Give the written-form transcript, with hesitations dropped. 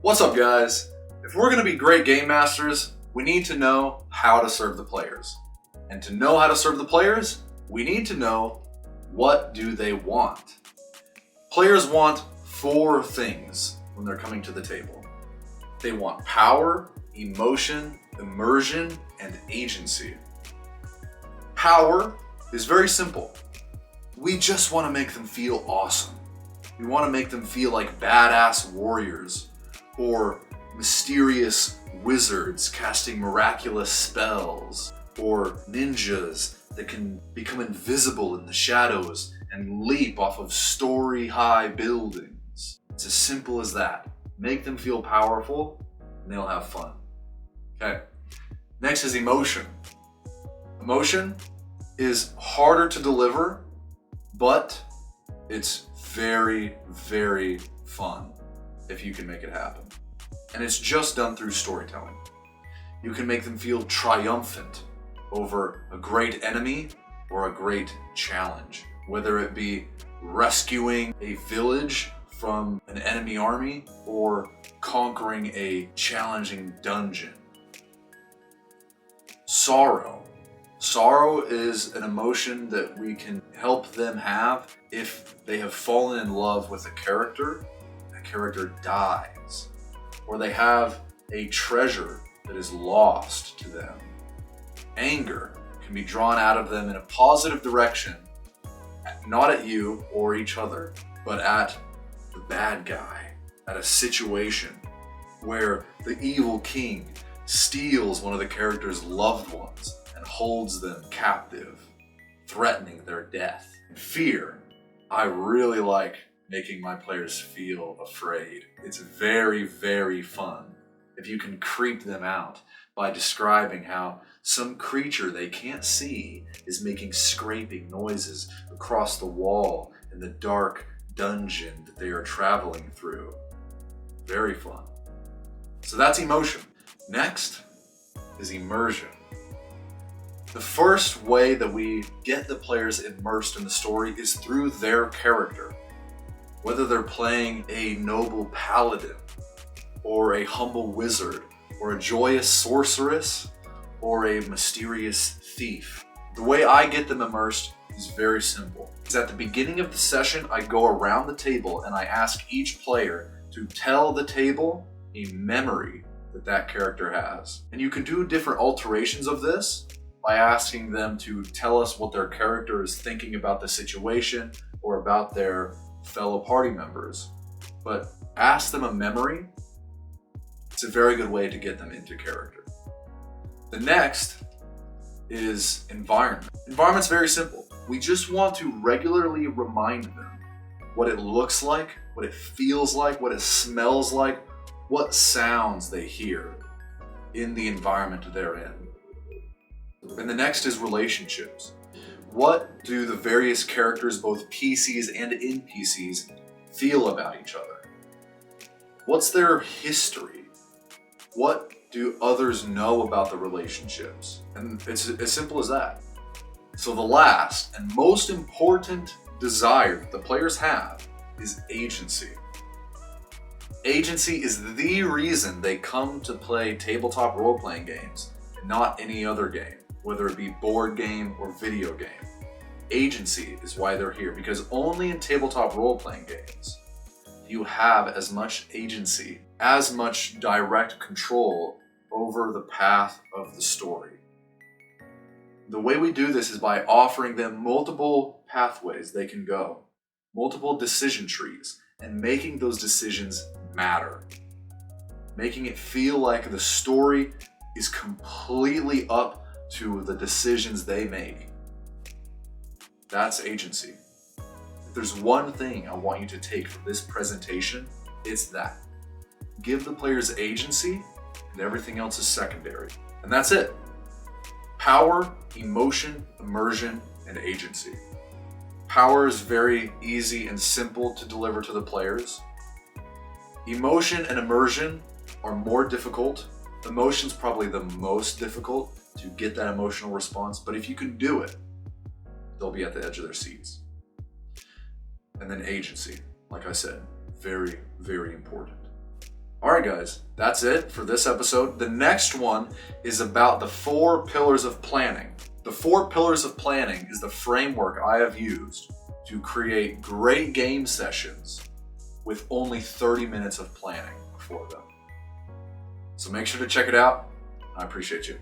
What's up, guys? If we're going to be great game masters, we need to know how to serve the players. And to know how to serve the players, we need to know what do they want. Players want 4 things when they're coming to the table. They want power, emotion, immersion, and agency. Power is very simple. We just want to make them feel awesome. We want to make them feel like badass warriors or mysterious wizards casting miraculous spells, or ninjas that can become invisible in the shadows and leap off of story-high buildings. It's as simple as that. Make them feel powerful and they'll have fun. Okay. Next is emotion. Emotion is harder to deliver, but it's very, very fun if you can make it happen. And it's just done through storytelling. You can make them feel triumphant over a great enemy or a great challenge, whether it be rescuing a village from an enemy army or conquering a challenging dungeon. Sorrow. Sorrow is an emotion that we can help them have if they have fallen in love with a character dies, or they have a treasure that is lost to them. Anger can be drawn out of them in a positive direction, not at you or each other, but at the bad guy, at a situation where the evil king steals one of the character's loved ones and holds them captive, threatening their death. Fear. I really like making my players feel afraid. It's very, very fun if you can creep them out by describing how some creature they can't see is making scraping noises across the wall in the dark dungeon that they are traveling through. Very fun. So that's emotion. Next is immersion. The first way that we get the players immersed in the story is through their character. Whether they're playing a noble paladin, or a humble wizard, or a joyous sorceress, or a mysterious thief. The way I get them immersed is very simple. It's at the beginning of the session, I go around the table and I ask each player to tell the table a memory that that character has. And you can do different alterations of this by asking them to tell us what their character is thinking about the situation or about their fellow party members. But ask them a memory. It's a very good way to get them into character. The next is environment. Environment's very simple. We just want to regularly remind them what it looks like, what it feels like, what it smells like, what sounds they hear in the environment they're in. And the next is relationships. What do the various characters, both PCs and NPCs, feel about each other? What's their history? What do others know about the relationships? And it's as simple as that. So the last and most important desire that the players have is agency. Agency is the reason they come to play tabletop role-playing games and not any other game, whether it be board game or video game. Agency is why they're here, because only in tabletop role-playing games do you have as much agency, as much direct control over the path of the story. The way we do this is by offering them multiple pathways they can go, multiple decision trees, and making those decisions matter. Making it feel like the story is completely up to the decisions they make. That's agency. If there's one thing I want you to take from this presentation, it's that. Give the players agency and everything else is secondary. And that's it. Power, emotion, immersion, and agency. Power is very easy and simple to deliver to the players. Emotion and immersion are more difficult. Emotion's probably the most difficult to get that emotional response, but if you can do it, they'll be at the edge of their seats. And then agency, like I said, very, very important. All right. right, guys, that's it for this episode. The next one is about the 4 pillars of planning. The 4 pillars of planning is the framework I have used to create great game sessions with only 30 minutes of planning for them. So make sure to check it out. I appreciate you.